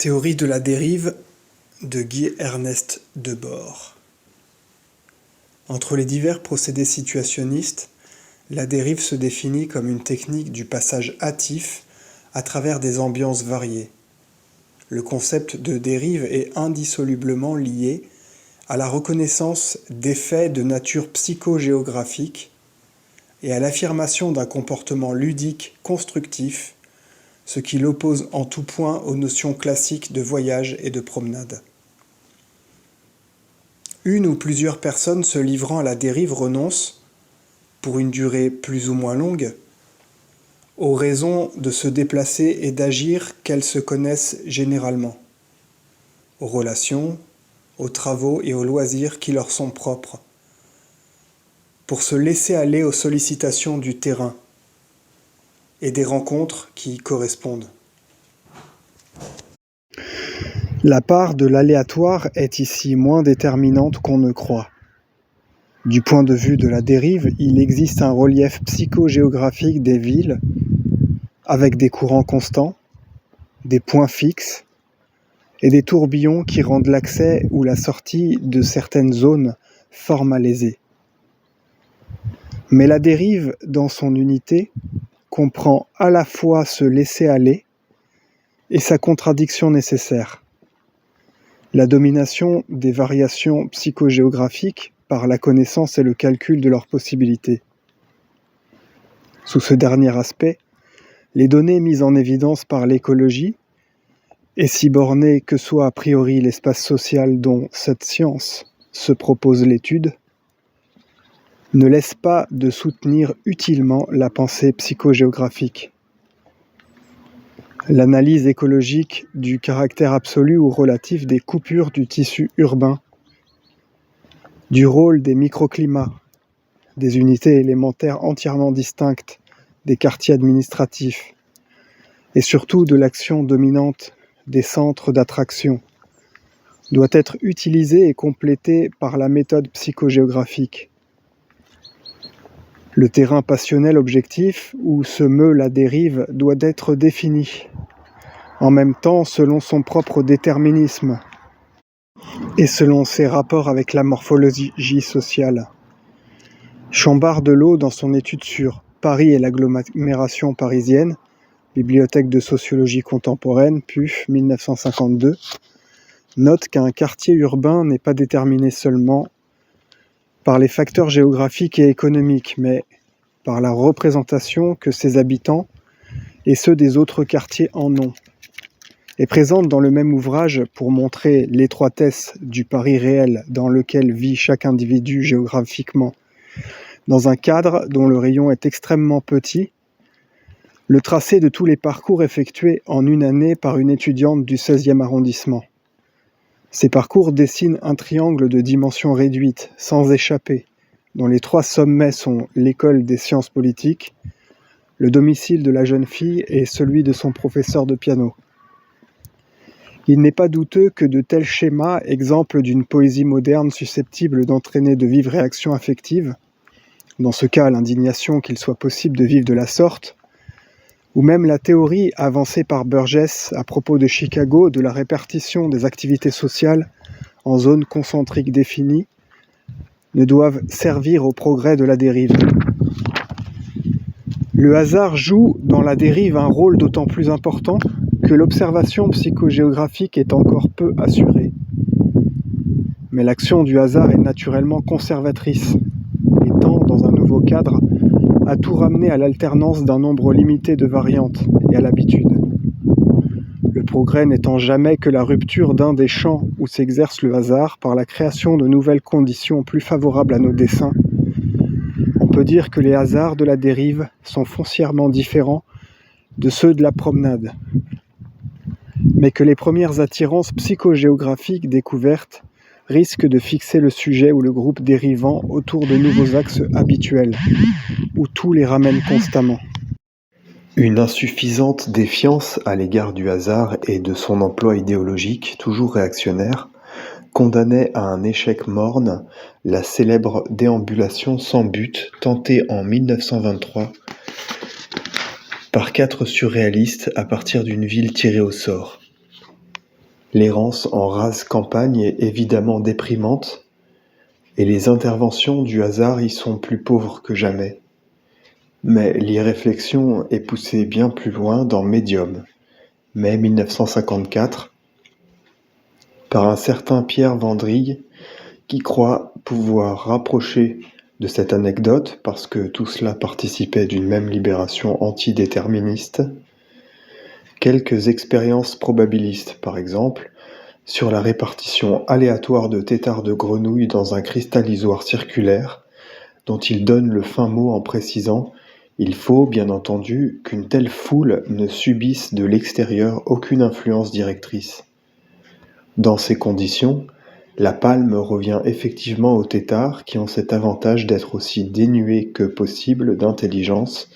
Théorie de la dérive de Guy-Ernest Debord. Entre les divers procédés situationnistes, la dérive se définit comme une technique du passage hâtif à travers des ambiances variées. Le concept de dérive est indissolublement lié à la reconnaissance d'effets de nature psychogéographique et à l'affirmation d'un comportement ludique constructif, ce qui l'oppose en tout point aux notions classiques de voyage et de promenade. Une ou plusieurs personnes se livrant à la dérive renoncent, pour une durée plus ou moins longue, aux raisons de se déplacer et d'agir qu'elles se connaissent généralement, aux relations, aux travaux et aux loisirs qui leur sont propres, pour se laisser aller aux sollicitations du terrain et des rencontres qui y correspondent. La part de l'aléatoire est ici moins déterminante qu'on ne croit. Du point de vue de la dérive, il existe un relief psychogéographique des villes, avec des courants constants, des points fixes et des tourbillons qui rendent l'accès ou la sortie de certaines zones fort malaisées. Mais la dérive, dans son unité, comprend à la fois ce laisser-aller et sa contradiction nécessaire. La domination des variations psychogéographiques par la connaissance et le calcul de leurs possibilités. Sous ce dernier aspect, les données mises en évidence par l'écologie, et si bornées que soit a priori l'espace social dont cette science se propose l'étude, ne laissent pas de soutenir utilement la pensée psychogéographique. L'analyse écologique du caractère absolu ou relatif des coupures du tissu urbain, du rôle des microclimats, des unités élémentaires entièrement distinctes des quartiers administratifs, et surtout de l'action dominante des centres d'attraction, doit être utilisée et complétée par la méthode psychogéographique. Le terrain passionnel objectif où se meut la dérive doit être défini, en même temps selon son propre déterminisme et selon ses rapports avec la morphologie sociale. Chambard-Delot, dans son étude sur Paris et l'agglomération parisienne, Bibliothèque de sociologie contemporaine, PUF, 1952, note qu'un quartier urbain n'est pas déterminé seulement par les facteurs géographiques et économiques, mais par la représentation que ses habitants et ceux des autres quartiers en ont, et présente dans le même ouvrage pour montrer l'étroitesse du Paris réel dans lequel vit chaque individu géographiquement, dans un cadre dont le rayon est extrêmement petit, le tracé de tous les parcours effectués en une année par une étudiante du 16e arrondissement. Ces parcours dessinent un triangle de dimension réduite, sans échappée, dont les 3 sommets sont l'école des sciences politiques, le domicile de la jeune fille et celui de son professeur de piano. Il n'est pas douteux que de tels schémas, exemples d'une poésie moderne susceptible d'entraîner de vives réactions affectives, dans ce cas l'indignation qu'il soit possible de vivre de la sorte, ou même la théorie avancée par Burgess à propos de Chicago de la répartition des activités sociales en zones concentriques définies, ne doivent servir au progrès de la dérive. Le hasard joue dans la dérive un rôle d'autant plus important que l'observation psychogéographique est encore peu assurée. Mais l'action du hasard est naturellement conservatrice, et tend, dans un nouveau cadre, à tout ramener à l'alternance d'un nombre limité de variantes et à l'habitude. Le progrès n'étant jamais que la rupture d'un des champs où s'exerce le hasard par la création de nouvelles conditions plus favorables à nos desseins, on peut dire que les hasards de la dérive sont foncièrement différents de ceux de la promenade, mais que les premières attirances psychogéographiques découvertes risquent de fixer le sujet ou le groupe dérivant autour de nouveaux axes habituels, où tout les ramène constamment. Une insuffisante défiance à l'égard du hasard et de son emploi idéologique, toujours réactionnaire, condamnait à un échec morne la célèbre déambulation sans but tentée en 1923 par 4 surréalistes à partir d'une ville tirée au sort. L'errance en rase campagne est évidemment déprimante, et les interventions du hasard y sont plus pauvres que jamais. Mais l'irréflexion est poussée bien plus loin dans Médium, mai 1954, par un certain Pierre Vendrigue, qui croit pouvoir rapprocher de cette anecdote, parce que tout cela participait d'une même libération antidéterministe, quelques expériences probabilistes, par exemple, sur la répartition aléatoire de têtards de grenouilles dans un cristallisoire circulaire, dont il donne le fin mot en précisant « Il faut, bien entendu, qu'une telle foule ne subisse de l'extérieur aucune influence directrice. » Dans ces conditions, la palme revient effectivement aux têtards qui ont cet avantage d'être aussi dénués que possible d'intelligence,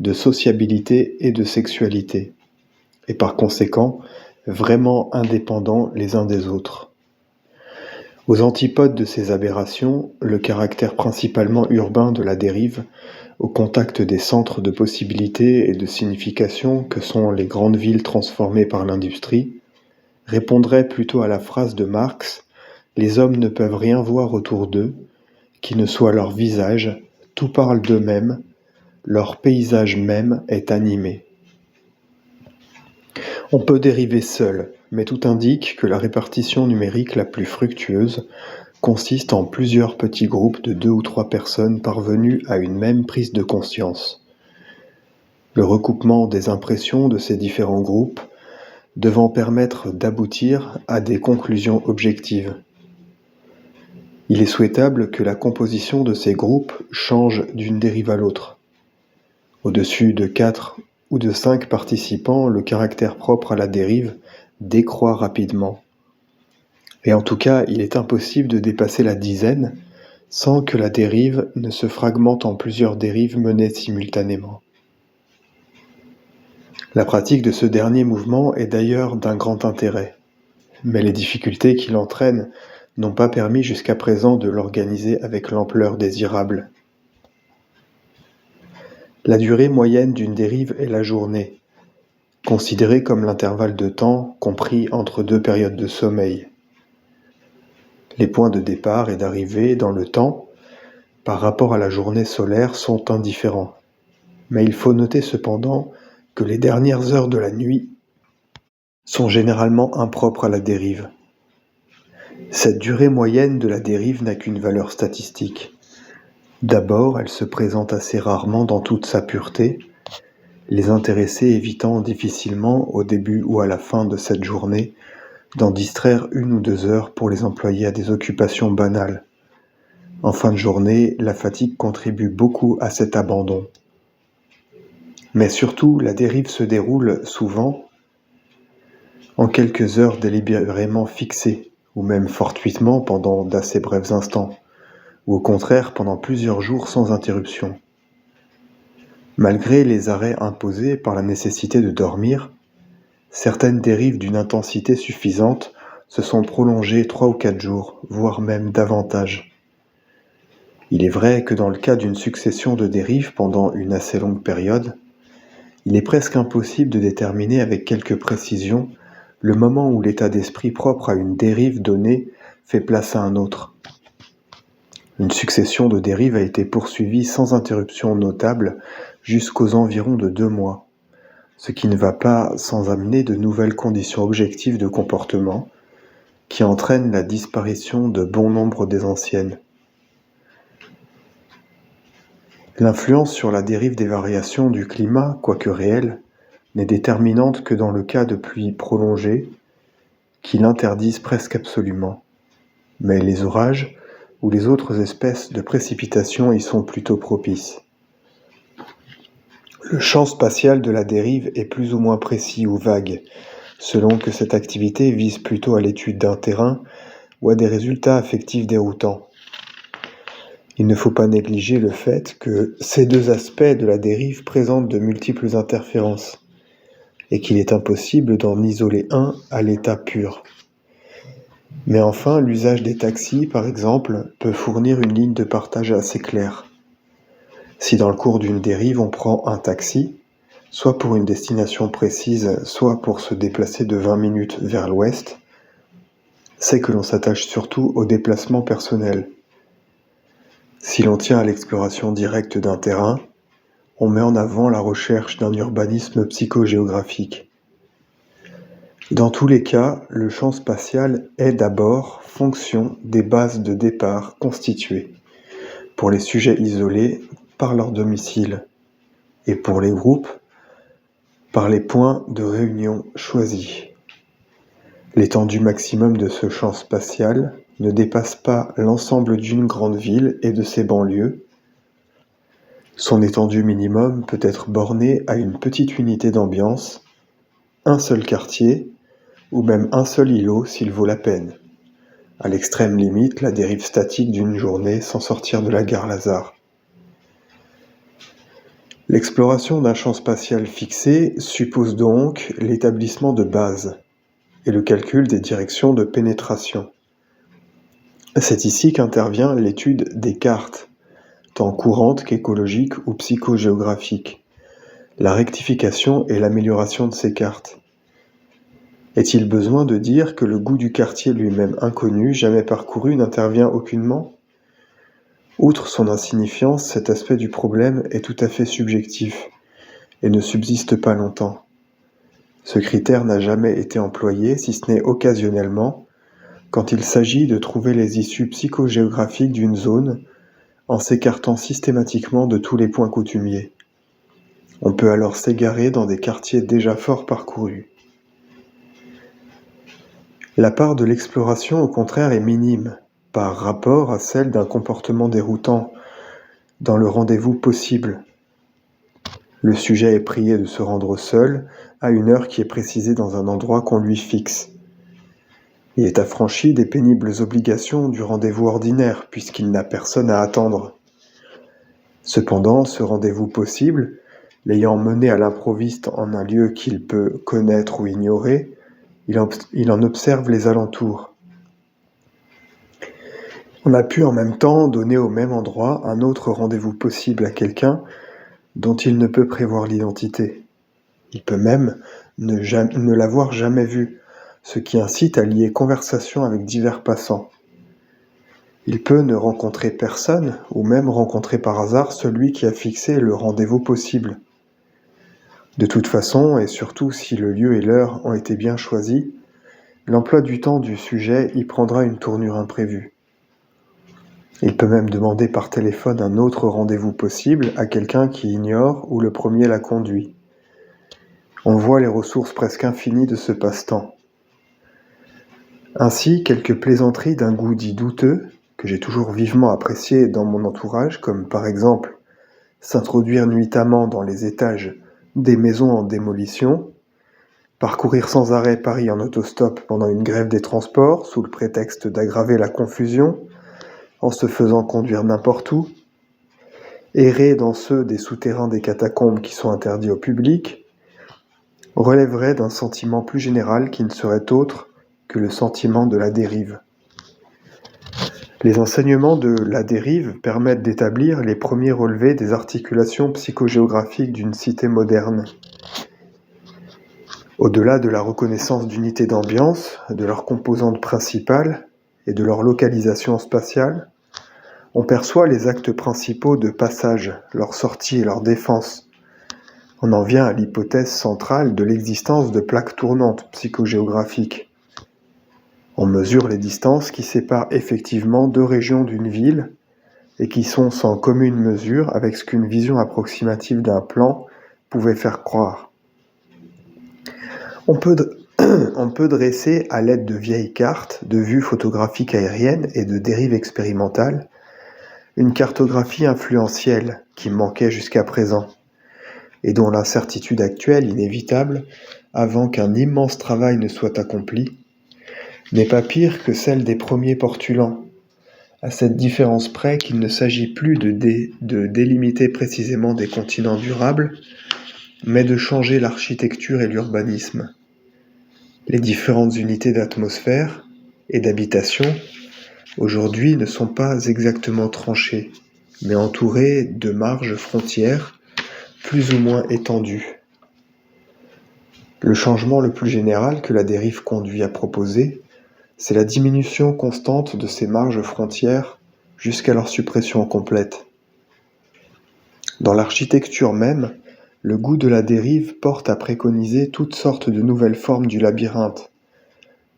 de sociabilité et de sexualité, et par conséquent vraiment indépendants les uns des autres. Aux antipodes de ces aberrations, le caractère principalement urbain de la dérive, au contact des centres de possibilités et de signification que sont les grandes villes transformées par l'industrie, répondrait plutôt à la phrase de Marx « Les hommes ne peuvent rien voir autour d'eux, qui ne soit leur visage, tout parle d'eux-mêmes, leur paysage même est animé. » On peut dériver seul, mais tout indique que la répartition numérique la plus fructueuse consiste en plusieurs petits groupes de 2 ou 3 personnes parvenues à une même prise de conscience. Le recoupement des impressions de ces différents groupes devant permettre d'aboutir à des conclusions objectives. Il est souhaitable que la composition de ces groupes change d'une dérive à l'autre. Au-dessus de 4 ou de 5 participants, le caractère propre à la dérive décroît rapidement. Et en tout cas, il est impossible de dépasser la dizaine sans que la dérive ne se fragmente en plusieurs dérives menées simultanément. La pratique de ce dernier mouvement est d'ailleurs d'un grand intérêt, mais les difficultés qu'il entraîne n'ont pas permis jusqu'à présent de l'organiser avec l'ampleur désirable. La durée moyenne d'une dérive est la journée, considérée comme l'intervalle de temps compris entre 2 périodes de sommeil. Les points de départ et d'arrivée dans le temps, par rapport à la journée solaire, sont indifférents. Mais il faut noter cependant que les dernières heures de la nuit sont généralement impropres à la dérive. Cette durée moyenne de la dérive n'a qu'une valeur statistique. D'abord, elle se présente assez rarement dans toute sa pureté, les intéressés évitant difficilement, au début ou à la fin de cette journée, d'en distraire 1 ou 2 heures pour les employer à des occupations banales. En fin de journée, la fatigue contribue beaucoup à cet abandon. Mais surtout, la dérive se déroule souvent en quelques heures délibérément fixées, ou même fortuitement pendant d'assez brefs instants, ou au contraire pendant plusieurs jours sans interruption. Malgré les arrêts imposés par la nécessité de dormir, certaines dérives d'une intensité suffisante se sont prolongées 3 ou 4 jours, voire même davantage. Il est vrai que dans le cas d'une succession de dérives pendant une assez longue période, il est presque impossible de déterminer avec quelque précision le moment où l'état d'esprit propre à une dérive donnée fait place à un autre. Une succession de dérives a été poursuivie sans interruption notable jusqu'aux environs de 2 mois, ce qui ne va pas sans amener de nouvelles conditions objectives de comportement qui entraînent la disparition de bon nombre des anciennes. L'influence sur la dérive des variations du climat, quoique réelle, n'est déterminante que dans le cas de pluies prolongées qui l'interdisent presque absolument. Mais les orages ou les autres espèces de précipitations y sont plutôt propices. Le champ spatial de la dérive est plus ou moins précis ou vague, selon que cette activité vise plutôt à l'étude d'un terrain ou à des résultats affectifs déroutants. Il ne faut pas négliger le fait que ces 2 aspects de la dérive présentent de multiples interférences, et qu'il est impossible d'en isoler un à l'état pur. Mais enfin, l'usage des taxis, par exemple, peut fournir une ligne de partage assez claire. Si dans le cours d'une dérive on prend un taxi, soit pour une destination précise, soit pour se déplacer de 20 minutes vers l'ouest, c'est que l'on s'attache surtout au déplacement personnel. Si l'on tient à l'exploration directe d'un terrain, on met en avant la recherche d'un urbanisme psychogéographique. Dans tous les cas, le champ spatial est d'abord fonction des bases de départ constituées, pour les sujets isolés par leur domicile, et pour les groupes par les points de réunion choisis. L'étendue maximum de ce champ spatial ne dépasse pas l'ensemble d'une grande ville et de ses banlieues. Son étendue minimum peut être bornée à une petite unité d'ambiance, un seul quartier, ou même un seul îlot s'il vaut la peine. À l'extrême limite, la dérive statique d'une journée sans sortir de la gare Lazare. L'exploration d'un champ spatial fixé suppose donc l'établissement de bases et le calcul des directions de pénétration. C'est ici qu'intervient l'étude des cartes, tant courantes qu'écologiques ou psychogéographiques, la rectification et l'amélioration de ces cartes. Est-il besoin de dire que le goût du quartier lui-même inconnu, jamais parcouru, n'intervient aucunement ? Outre son insignifiance, cet aspect du problème est tout à fait subjectif et ne subsiste pas longtemps. Ce critère n'a jamais été employé, si ce n'est occasionnellement, quand il s'agit de trouver les issues psychogéographiques d'une zone en s'écartant systématiquement de tous les points coutumiers. On peut alors s'égarer dans des quartiers déjà fort parcourus. La part de l'exploration, au contraire, est minime, par rapport à celle d'un comportement déroutant dans le rendez-vous possible. Le sujet est prié de se rendre seul à une heure qui est précisée dans un endroit qu'on lui fixe. Il est affranchi des pénibles obligations du rendez-vous ordinaire, puisqu'il n'a personne à attendre. Cependant, ce rendez-vous possible, l'ayant mené à l'improviste en un lieu qu'il peut connaître ou ignorer, il en observe les alentours. On a pu en même temps donner au même endroit un autre rendez-vous possible à quelqu'un dont il ne peut prévoir l'identité. Il peut même ne l'avoir jamais vu, ce qui incite à lier conversation avec divers passants. Il peut ne rencontrer personne, ou même rencontrer par hasard celui qui a fixé le rendez-vous possible. De toute façon, et surtout si le lieu et l'heure ont été bien choisis, l'emploi du temps du sujet y prendra une tournure imprévue. Il peut même demander par téléphone un autre rendez-vous possible à quelqu'un qui ignore où le premier l'a conduit. On voit les ressources presque infinies de ce passe-temps. Ainsi, quelques plaisanteries d'un goût dit douteux, que j'ai toujours vivement apprécié dans mon entourage, comme par exemple s'introduire nuitamment dans les étages des maisons en démolition, parcourir sans arrêt Paris en autostop pendant une grève des transports sous le prétexte d'aggraver la confusion, en se faisant conduire n'importe où, errer dans ceux des souterrains des catacombes qui sont interdits au public, relèverait d'un sentiment plus général qui ne serait autre que le sentiment de la dérive. Les enseignements de la dérive permettent d'établir les premiers relevés des articulations psychogéographiques d'une cité moderne. Au-delà de la reconnaissance d'unités d'ambiance, de leurs composantes principales et de leur localisation spatiale, on perçoit les actes principaux de passage, leur sortie et leur défense. On en vient à l'hypothèse centrale de l'existence de plaques tournantes psychogéographiques. On mesure les distances qui séparent effectivement deux régions d'une ville et qui sont sans commune mesure avec ce qu'une vision approximative d'un plan pouvait faire croire. On peut dresser à l'aide de vieilles cartes, de vues photographiques aériennes et de dérives expérimentales une cartographie influentielle qui manquait jusqu'à présent et dont l'incertitude actuelle inévitable, avant qu'un immense travail ne soit accompli, n'est pas pire que celle des premiers portulans, à cette différence près qu'il ne s'agit plus de délimiter précisément des continents durables, mais de changer l'architecture et l'urbanisme. Les différentes unités d'atmosphère et d'habitation, aujourd'hui, ne sont pas exactement tranchées, mais entourées de marges frontières plus ou moins étendues. Le changement le plus général que la dérive conduit à proposer, c'est la diminution constante de ces marges frontières jusqu'à leur suppression complète. Dans l'architecture même, le goût de la dérive porte à préconiser toutes sortes de nouvelles formes du labyrinthe,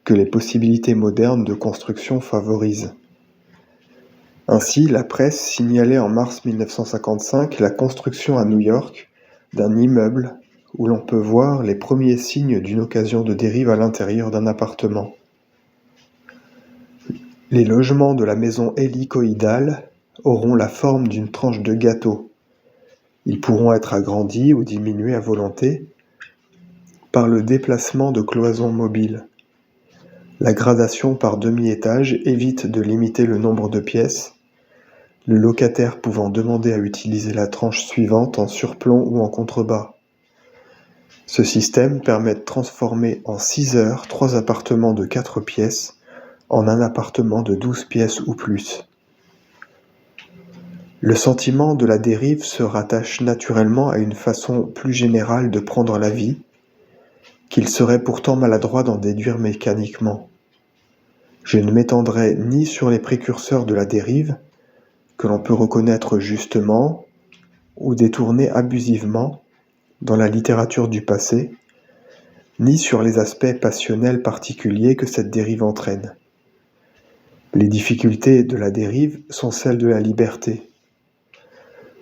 que les possibilités modernes de construction favorisent. Ainsi, la presse signalait en mars 1955 la construction à New York d'un immeuble où l'on peut voir les premiers signes d'une occasion de dérive à l'intérieur d'un appartement. Les logements de la maison hélicoïdale auront la forme d'une tranche de gâteau. Ils pourront être agrandis ou diminués à volonté par le déplacement de cloisons mobiles. La gradation par demi-étage évite de limiter le nombre de pièces, le locataire pouvant demander à utiliser la tranche suivante en surplomb ou en contrebas. Ce système permet de transformer en 6 heures 3 appartements de 4 pièces en un appartement de 12 pièces ou plus. Le sentiment de la dérive se rattache naturellement à une façon plus générale de prendre la vie, qu'il serait pourtant maladroit d'en déduire mécaniquement. Je ne m'étendrai ni sur les précurseurs de la dérive, que l'on peut reconnaître justement ou détourner abusivement dans la littérature du passé, ni sur les aspects passionnels particuliers que cette dérive entraîne. Les difficultés de la dérive sont celles de la liberté.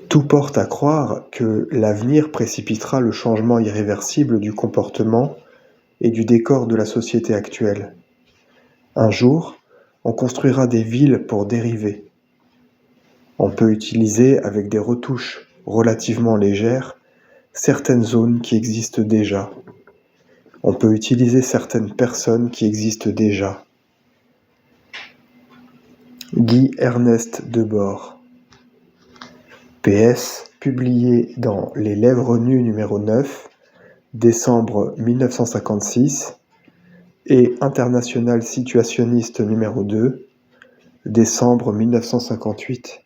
Tout porte à croire que l'avenir précipitera le changement irréversible du comportement et du décor de la société actuelle. Un jour, on construira des villes pour dériver. On peut utiliser avec des retouches relativement légères certaines zones qui existent déjà. On peut utiliser certaines personnes qui existent déjà. Guy Ernest Debord. PS, publié dans Les Lèvres nues numéro 9, décembre 1956, et International situationniste numéro 2, décembre 1958.